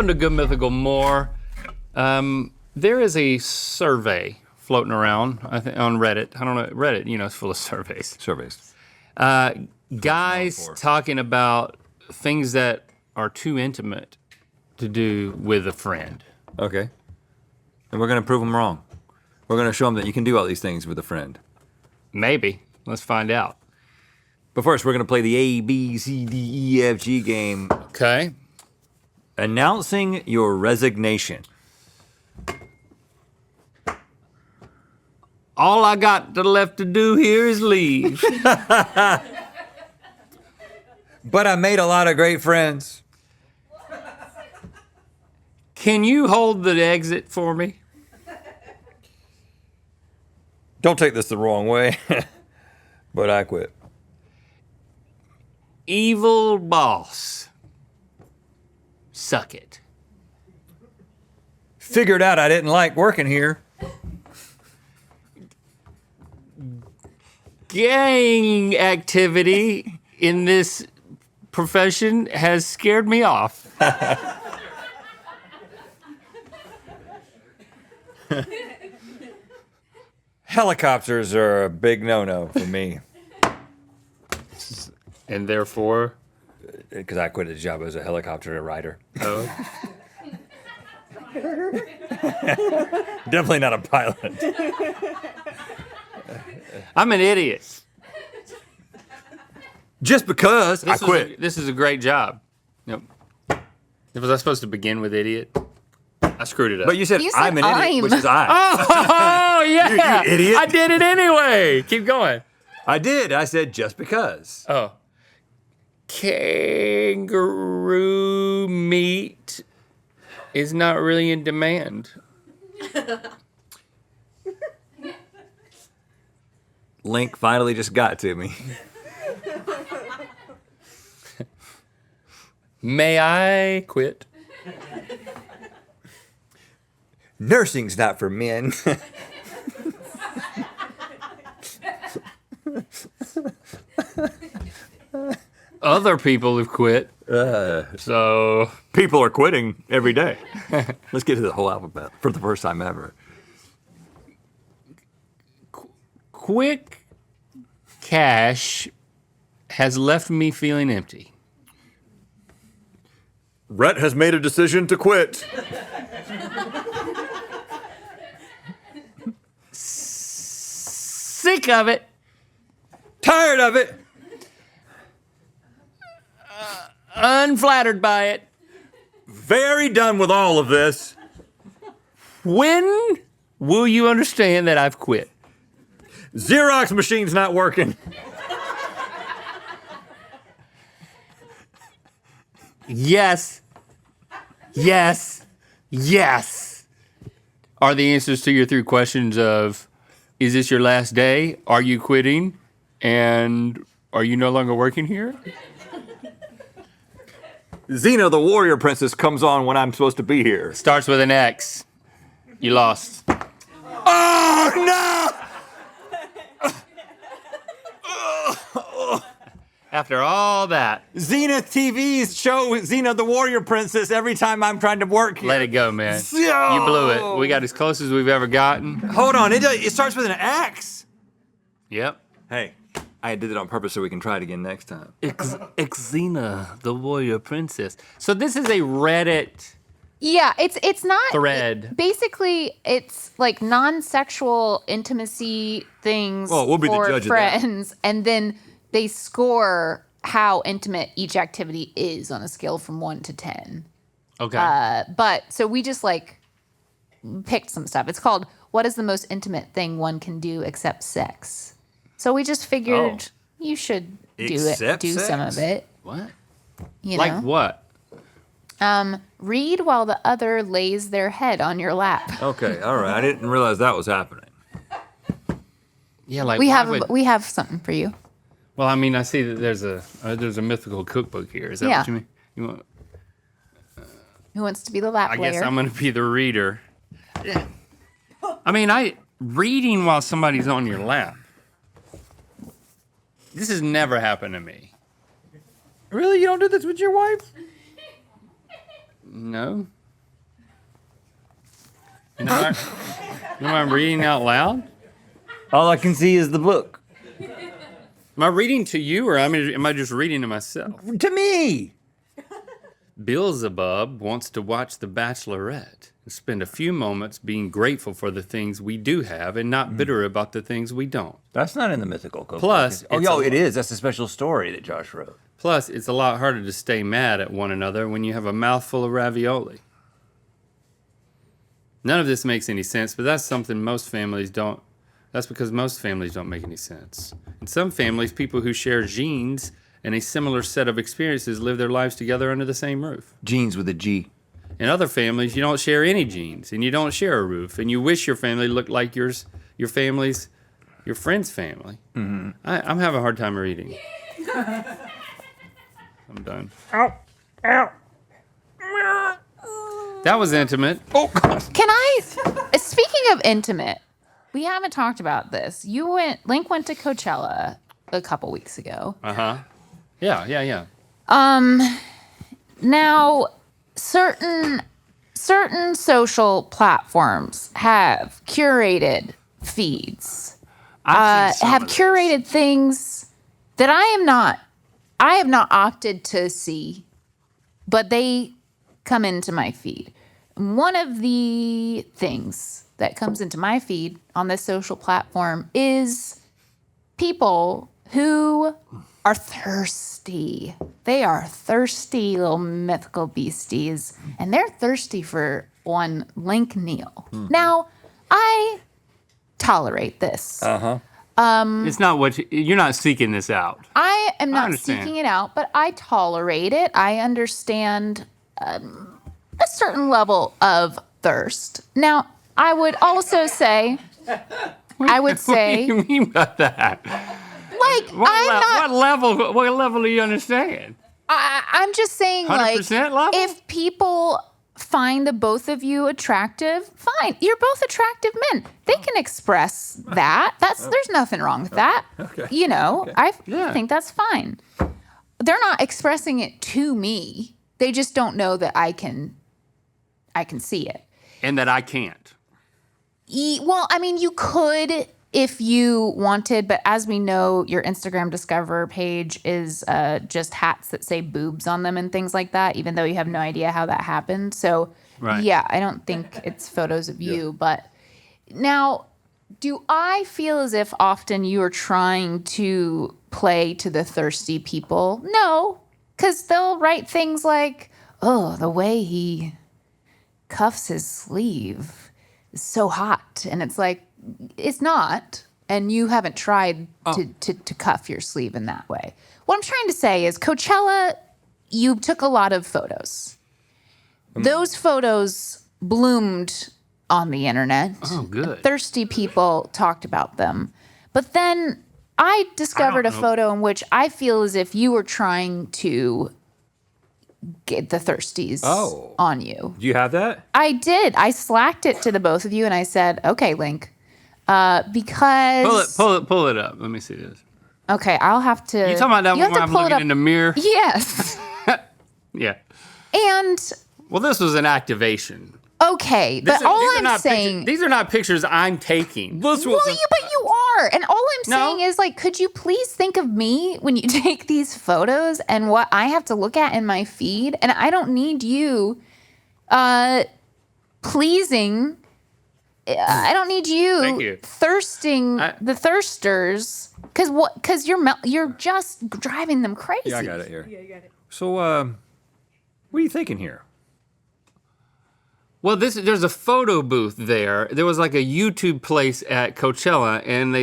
Welcome to Good Mythical More. There is a survey floating around on Reddit. I don't know, Reddit, it's full of surveys. Guys talking about things that are too intimate to do with a friend. Okay. And we're gonna prove them wrong. We're gonna show them that you can do all these things with a friend. Maybe. Let's find out. But first, we're gonna play the A, B, C, D, E, F, G game. Okay. Announcing your resignation. All I got left to do here is leave. But I made a lot of great friends. Can you hold the exit for me? Don't take this the wrong way, but I quit. Evil boss. Suck it. Figured out I didn't like working here. Gang activity in this profession has scared me off. Helicopters are a big no-no for me. And therefore? Because I quit a job as a helicopter rider. Oh. Definitely not a pilot. I'm an idiot. Just because I quit. This is a great job. Yep. Was I supposed to begin with idiot? I screwed it up. But you said I'm an idiot, which is I. Oh yeah. You idiot. I did it anyway. Keep going. I did. I said just because. Oh. Kangaroo meat is not really in demand. Link finally just got to me. May I quit? Nursing's not for men. Other people have quit. So People are quitting every day. Let's get to the whole alphabet for the first time ever. quick cash has left me feeling empty. Rhett has made a decision to quit. Sick of it. Tired of it. Unflattered by it. Very done with all of this. When will you understand that I've quit? Xerox machine's not working. Yes. Yes. Yes. Are the answers to your three questions of, is this your last day? Are you quitting? And are you no longer working here? Xena, the warrior princess, comes on when I'm supposed to be here. Starts with an X. You lost. Oh, no! After all that. Xena TV's show Xena, the warrior princess every time I'm trying to work here. Let it go, man. Yo! You blew it. We got as close as we've ever gotten. Hold on, it starts with an X. Yep. Hey, I did it on purpose so we can try it again next time. Xena, the warrior princess. So this is a Reddit Yeah, it's not thread. Basically, it's like non-sexual intimacy things Well, we'll be the for judge of that. friends, and then they score how intimate each activity is on a scale from 1 to 10. Okay. But so we just like picked some stuff. It's called "What is the most intimate thing one can do except sex?" So we just figured you should do Except do some sex? of it. What? You Like know? what? Read while the other lays their head on your lap. Okay, all right. I didn't realize that was happening. Yeah, like We why have would- we have something for you. Well, I mean, I see that there's a mythical cookbook here. Is that Yeah. what you mean? You want? Who wants to be the lap I layer? guess I'm gonna be the reader. I mean, reading while somebody's on your lap. This has never happened to me. Really? You don't do this with your wife? No. You know what I'm reading out loud? All I can see is the book. Am I reading to you, or am I just reading to myself? To me. Beelzebub wants to watch The Bachelorette and spend a few moments being grateful for the things we do have and not bitter about the things we don't. That's not in the Mythical cookbook. Plus, it is. That's a special story that Josh wrote. Plus, it's a lot harder to stay mad at one another when you have a mouthful of ravioli. None of this makes any sense, but that's something most families don't. That's because most families don't make any sense. In some families, people who share genes and a similar set of experiences live their lives together under the same roof. Genes with a G. In other families, you don't share any genes, and you don't share a roof, and you wish your family looked like your friend's family. Mm-hmm. I'm having a hard time reading. I'm done. Ow. Ow. That was intimate. Oh, God. Speaking of intimate, we haven't talked about this. Link went to Coachella a couple weeks ago. Uh-huh. Yeah. Now, certain social platforms have curated feeds, have curated things that I have not opted to see, but they come into my feed. One of the things that comes into my feed on this social platform is people who are thirsty. They are thirsty little mythical beasties, and they're thirsty for one Link Neal. Mm-hmm. Now, I tolerate this. Uh-huh. It's not what you're not seeking this out. I am not seeking it out, but I tolerate it. I understand a certain level of thirst. Now, I would also say, What do you mean by that? Like, what level do you understand? I'm just saying, 100% like, level? if people find the both of you attractive, fine. You're both attractive men. They can express that. There's nothing wrong with that. Okay. You know, Okay. I think that's fine. They're not expressing it to me. They just don't know that I can see it. And that I can't. Well, I mean, you could if you wanted, but as we know, your Instagram Discover page is just hats that say boobs on them and things like that, even though you have no idea how that happened. So, right. Yeah, I don't think it's photos of you. But now, do I feel as if often you are trying to play to the thirsty people? No, because they'll write things like, oh, the way he cuffs his sleeve is so hot. And it's like, it's not. And you haven't tried to cuff your sleeve in that way. What I'm trying to say is Coachella, you took a lot of photos. Those photos bloomed on the internet. Oh, good. Thirsty people talked about them. But then I discovered a photo in which I feel as if you were trying to get the thirsties on you. Do you have that? I did. I slacked it to the both of you and I said, okay, Link, because... Pull it up. Let me see this. Okay, I'll have to... You talking about that one where I'm looking in the mirror? Yes. Yeah. And... Well, this was an activation. Okay, but all I'm saying... These are not pictures I'm taking. But you are. And all I'm saying is, like, could you please think of me when you take these photos and what I have to look at in my feed? And I don't need you pleasing... I don't need you thirsting the thirsters because you're just driving them crazy. Yeah, I got it here. Yeah, you got it. So, what are you thinking here? Well, there's a photo booth there. There was like a YouTube place at Coachella, and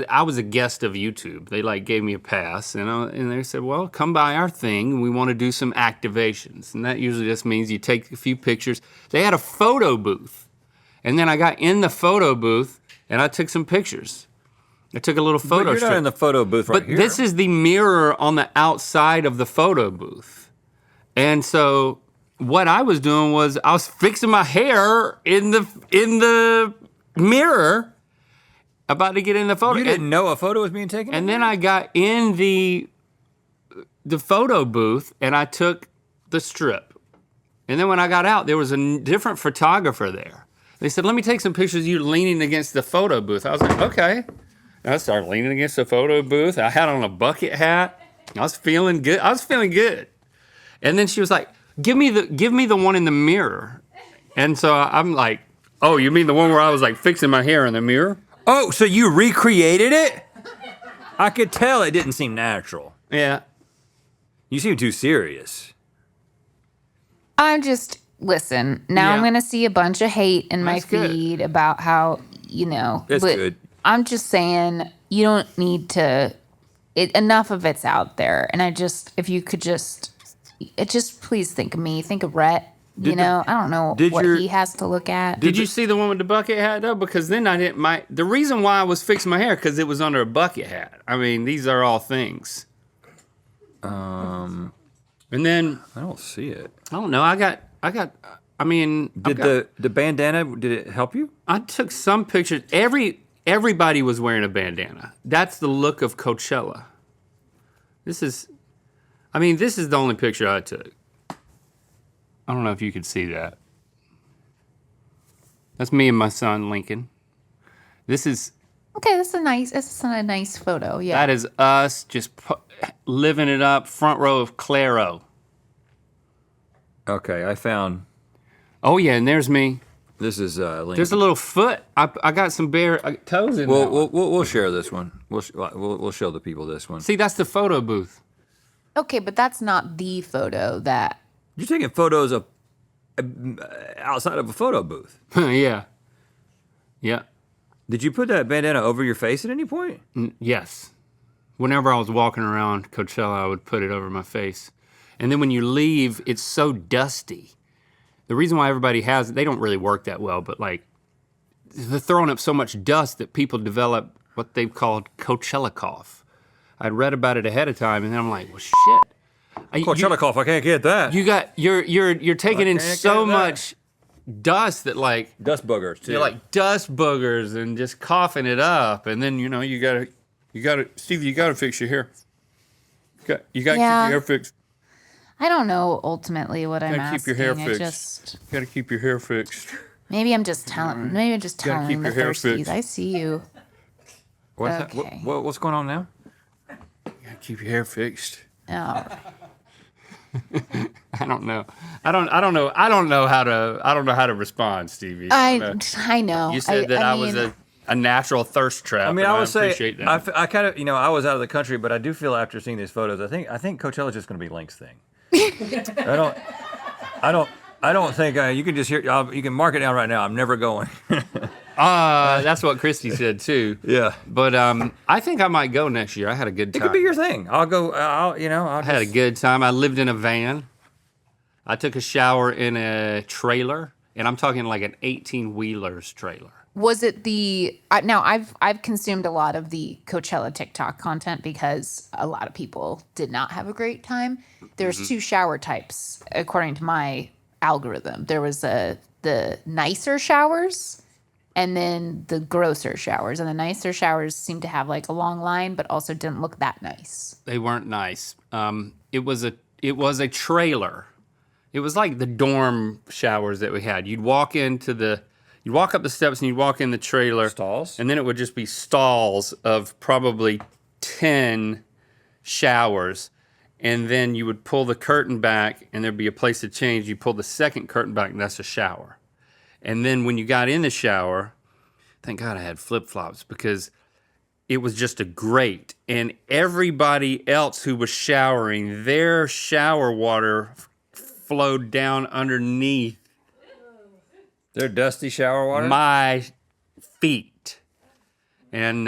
I was a guest of YouTube. They like gave me a pass, and they said, "Well, come by our thing, and we want to do some activations." And that usually just means you take a few pictures. They had a photo booth. And then I got in the photo booth, and I took some pictures. I took a little photo But you're strip. not in the photo booth right here. But this is the mirror on the outside of the photo booth. And so what I was doing was I was fixing my hair in the mirror, about to get in the photo. You didn't know a photo was being taken? And then I got in the photo booth, and I took the strip. And then when I got out, there was a different photographer there. They said, let me take some pictures of you leaning against the photo booth. I was like, okay. And I started leaning against the photo booth. I had on a bucket hat. I was feeling good. And then she was like, give me the one in the mirror. And so I'm like, oh, you mean the one where I was like fixing my hair in the mirror? Oh, so you recreated it? I could tell it didn't seem natural. Yeah. You seem too serious. Listen, now I'm Yeah. going to see a bunch of hate in my That's good. feed about how, That's but good. I'm just saying you don't need to, enough of it's out there. And if you could just please think of me, think of Rhett, I don't know what he has to look at. Did you see the one with the bucket hat though? Because then the reason why I was fixing my hair, because it was under a bucket hat. I mean, these are all things. And then, I don't see it. I don't know, The bandana, did it help you? I took some pictures. Everybody was wearing a bandana. That's the look of Coachella. This is the only picture I took. I don't know if you could see that. That's me and my son, Lincoln. This is Okay, this is a nice photo. Yeah. That is us just living it up, front row of Claro. Okay, I found. Oh yeah, and there's me. This is Lincoln. There's a little foot. I got some bare toes in there. We'll share this one. We'll show the people this one. See, that's the photo booth. Okay, but that's not the photo that. You're taking photos of outside of a photo booth. Yeah. Yeah. Did you put that bandana over your face at any point? Yes. Whenever I was walking around Coachella, I would put it over my face. And then when you leave, it's so dusty. The reason why everybody has it, they don't really work that well, but like they're throwing up so much dust that people develop what they've called Coachella cough. I'd read about it ahead of time, and then I'm like, well, shit. Coachella cough. I can't get that. You're taking in can't so get that. much dust that like Dust boogers too. you're like dust boogers and just coughing it up, and then you gotta Steve, you gotta fix your hair. You gotta keep Yeah. your hair fixed. I don't know ultimately what I'm Gotta asking. keep your hair I fixed. just Gotta keep your hair fixed. maybe I'm just telling. Maybe I'm just Gotta telling keep the your hair thirsties. fixed. I see you. What's Okay. what's going on now? Gotta keep your hair fixed. All right. I don't know. I don't know how to respond, Stevie. I know. You said that I was a natural thirst trap. I mean, and I would say appreciate that. I kind of, I was out of the country, but I do feel after seeing these photos, I think Coachella's just going to be Link's thing. I don't think you can just hear. You can mark it down right now. I'm never going. That's what Christy said too. Yeah, But I think I might go next year. I had a good it time. could be your thing. I'll go. I had a good time. I lived in a van. I took a shower in a trailer, and I'm talking like an 18-wheeler's trailer. Was it now I've consumed a lot of the Coachella TikTok content because a lot of people did not have a great time. There's two shower types according to my algorithm. There was the nicer showers and then the grosser showers. And the nicer showers seemed to have like a long line, but also didn't look that nice. They weren't nice. It was a trailer. It was like the dorm showers that we had. You'd walk up the steps and you'd walk in the trailer. Stalls? And then it would just be stalls of probably 10 showers. And then you would pull the curtain back and there'd be a place to change. You pull the second curtain back and that's a shower. And then when you got in the shower, thank God I had flip-flops because it was just a grate. And everybody else who was showering, their shower water flowed down underneath They're dusty shower water. my feet. And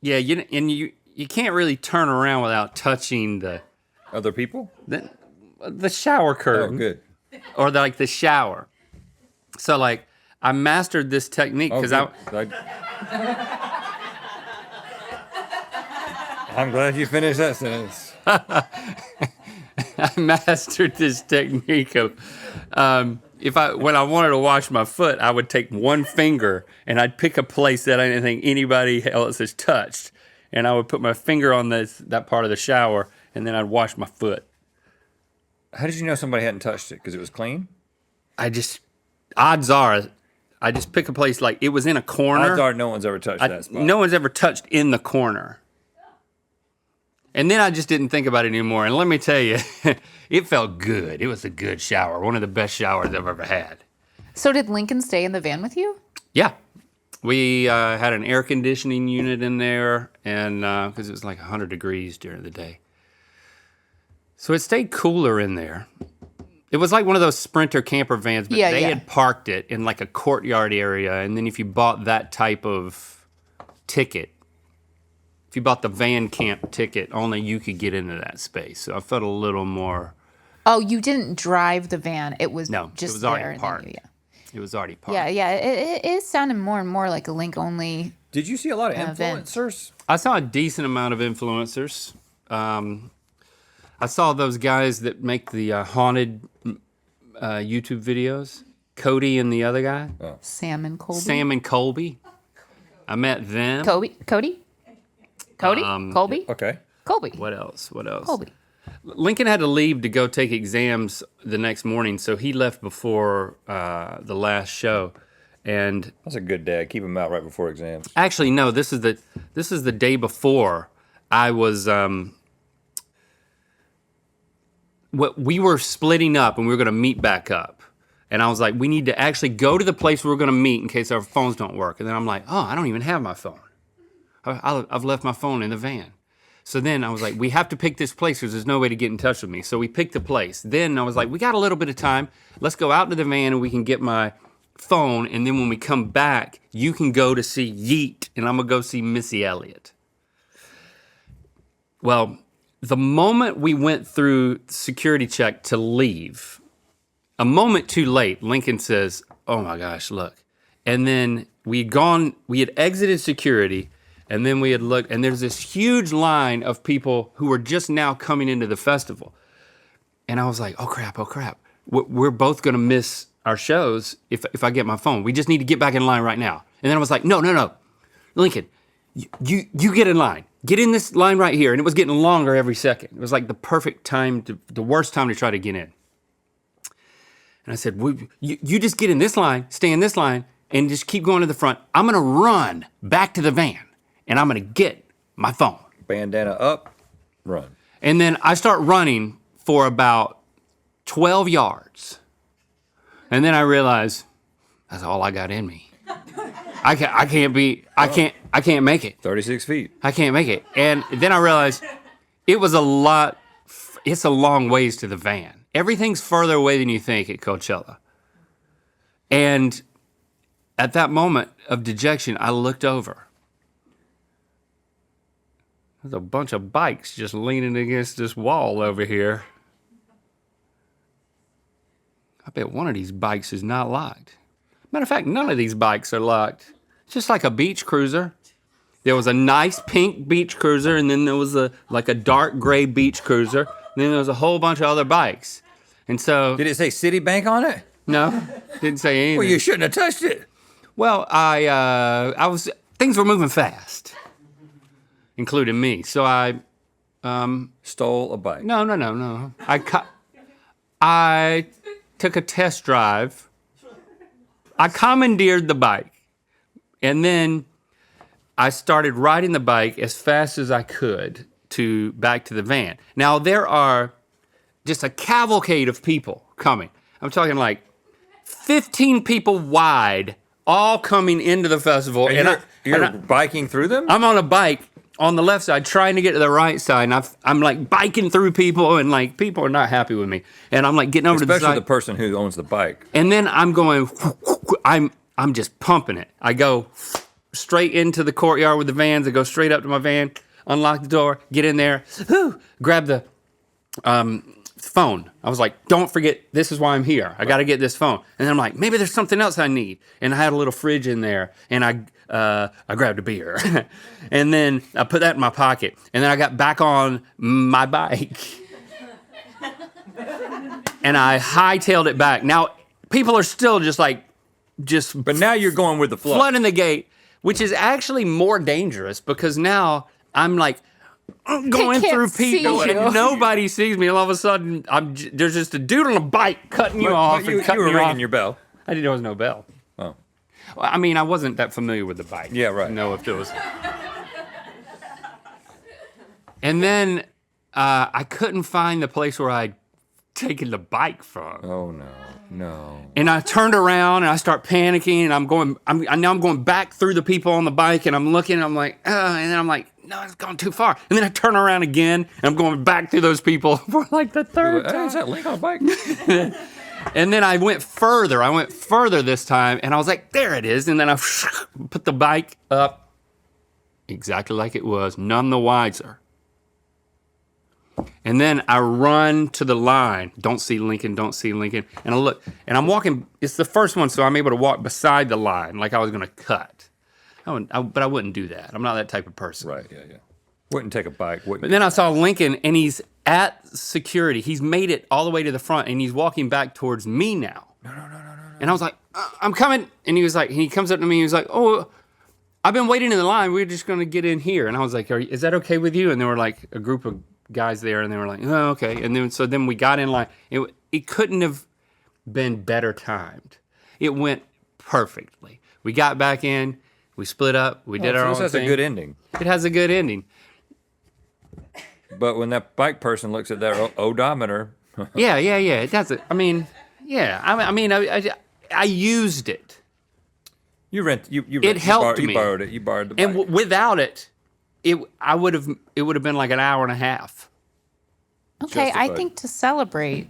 you can't really turn around without touching the Other people? shower Oh, curtain good. or the shower. So like I mastered this technique because I'm glad you finished that sentence. I mastered this technique of when I wanted to wash my foot, I would take one finger and I'd pick a place that I didn't think anybody else has touched, and I would put my finger on that part of the shower, and then I'd wash my foot. How did you know somebody hadn't touched it? Because it was clean? Odds are, I just pick a place like it was in a corner. Odds are no one's ever touched that spot. No one's ever touched in the corner. And then I just didn't think about it anymore. And let me tell you, it felt good. It was a good shower. One of the best showers I've ever had. So did Lincoln stay in the van with you? Yeah. We had an air conditioning unit in there, and because it was like 100 degrees during the day. So it stayed cooler in there. It was like one of those Sprinter camper vans, but they had parked it in like a courtyard area, and then if you bought that type of ticket, if you bought the van camp ticket, only you could get into that space. So I felt a little more... Oh, you didn't drive the van. It was No, just it was there. already parked. It was already parked. Yeah. It is sounding more and more like a link-only. Did you see a lot of event. influencers? I saw a decent amount of influencers. I saw those guys that make the haunted YouTube videos. Cody and the other guy. Oh. Sam and Colby. Sam and Colby. I met them. Cody? Colby? Okay. Colby. What else? Colby. Lincoln had to leave to go take exams the next morning, so he left before the last show. And That's a good dad. Keep him out right before exams. actually, no, this is the day before I was. We were splitting up and we were going to meet back up. And I was like, we need to actually go to the place where we're going to meet in case our phones don't work. And then I'm like, oh, I don't even have my phone. I've left my phone in the van. So then I was like, we have to pick this place because there's no way to get in touch with me. So we picked the place. Then I was like, we got a little bit of time. Let's go out to the van and we can get my phone. And then when we come back, you can go to see Yeet and I'm going to go see Missy Elliott. Well, the moment we went through security check to leave, a moment too late, Lincoln says, oh my gosh, look. And then we had exited security, and then we had looked, and there's this huge line of people who were just now coming into the festival. And I was like, oh crap. We're both gonna miss our shows if I get my phone. We just need to get back in line right now. And then I was like, no. Lincoln, you get in line. Get in this line right here. And it was getting longer every second. It was like the perfect time, the worst time to try to get in. And I said, you just get in this line, stay in this line, and just keep going to the front. I'm going to run back to the van, and I'm going to get my phone. Bandana up, run. And then I start running for about 12 yards. And then I realize that's all I got in me. I can't make it. 36 feet. I can't make it. And then I realized it's a long ways to the van. Everything's further away than you think at Coachella. And at that moment of dejection, I looked over. There's a bunch of bikes just leaning against this wall over here. I bet one of these bikes is not locked. Matter of fact, none of these bikes are locked. It's just like a beach cruiser. There was a nice pink beach cruiser, and then there was a dark gray beach cruiser. And then there was a whole bunch of other bikes. And so... Did it say Citibank on it? No, didn't say anything. Well, you shouldn't have touched it. Well, things were moving fast, including me. So I... Stole a bike. No. I took a test drive. I commandeered the bike. And then I started riding the bike as fast as I could back to the van. Now, there are just a cavalcade of people coming. I'm talking like 15 people wide, all coming into the festival. And you're biking through them? I'm on a bike on the left side trying to get to the right side. And I'm like biking through people, and like people are not happy with me. And I'm like getting over to the side. Especially the person who owns the bike. And then I'm going, I'm just pumping it. I go straight into the courtyard with the vans. I go straight up to my van, unlock the door, get in there, grab the phone. I was like, don't forget, this is why I'm here. I got to get this phone. And then I'm like, maybe there's something else I need. And I had a little fridge in there, and I grabbed a beer. And then I put that in my pocket. And then I got back on my bike. And I hightailed it back. Now, people are still But now you're going with the flow. flooding the gate, which is actually more dangerous because now I'm like going can't through see people, you. and nobody sees me. And all of a sudden, there's just a dude on a bike cutting you off and cutting you were you ringing off. your bell. I didn't know there was no bell. Oh. Well, I mean, I wasn't that familiar with the bike. Yeah, right. To know if there was. And then I couldn't find the place where I'd taken the bike from. Oh no. And I turned around and I start panicking and now I'm going back through the people on the bike and I'm looking and I'm like, and then I'm like, no, it's gone too far. And then I turn around again and I'm going back through those people for like the third Hey, time. is that link on a bike? And then I went further this time and I was like, there it is. And then I put the bike up exactly like it was, none the wiser. And then I run to the line. Don't see Lincoln. And I look, and I'm walking. It's the first one, so I'm able to walk beside the line like I was going to cut. But I wouldn't do that. I'm not that type of person. Right, yeah. Wouldn't take a bike. But then I saw Lincoln, and he's at security. He's made it all the way to the front, and he's walking back towards me now. No. And I was like, I'm coming. And he comes up to me, and he was like, oh, I've been waiting in the line. We're just going to get in here. And I was like, is that okay with you? And there were like a group of guys there, and they were like, oh, okay. And then we got in line. It couldn't have been better timed. It went perfectly. We got back in. We split up. We did our own thing. This has a good ending. It has a good ending. But when that bike person looks at their odometer, Yeah. It doesn't. I mean, yeah. I used it. it helped me. You borrowed it. You borrowed the bike. And without it, it would have been like an hour and a half. Okay, I Justified. think to celebrate,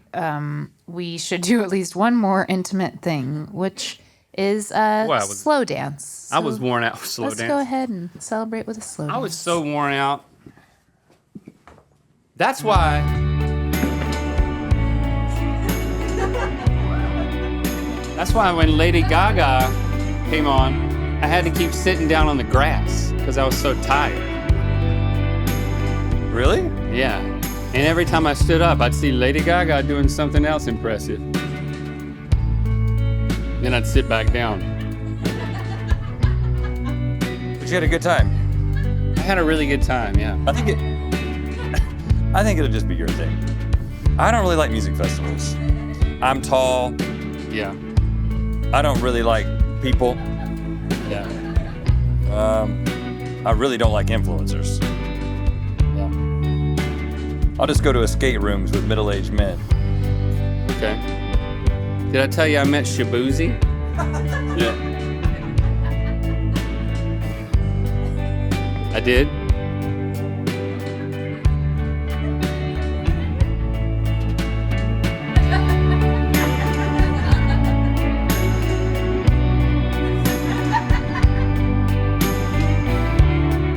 we should do at least one more intimate thing, which is slow dance. I was worn out with slow Let's dance. go ahead and celebrate with a slow dance. I was so worn out. That's why. That's why when Lady Gaga came on, I had to keep sitting down on the grass because I was so tired. Really? Yeah. And every time I stood up, I'd see Lady Gaga doing something else impressive. Then I'd sit back down. But you had a good time. I had a really good time, yeah. I think it'll just be your thing. I don't really like music festivals. I'm tall. Yeah. I don't really like people. Yeah. I really don't like influencers. Yeah. I'll just go to escape rooms with middle-aged men. Okay. Did I tell you I met Shabuzi? Yeah. I did.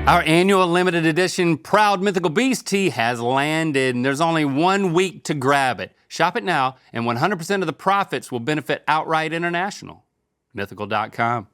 Our annual limited edition Proud Mythical Beast tee has landed, and there's only 1 week to grab it. Shop it now, and 100% of the profits will benefit Outright International. Mythical.com.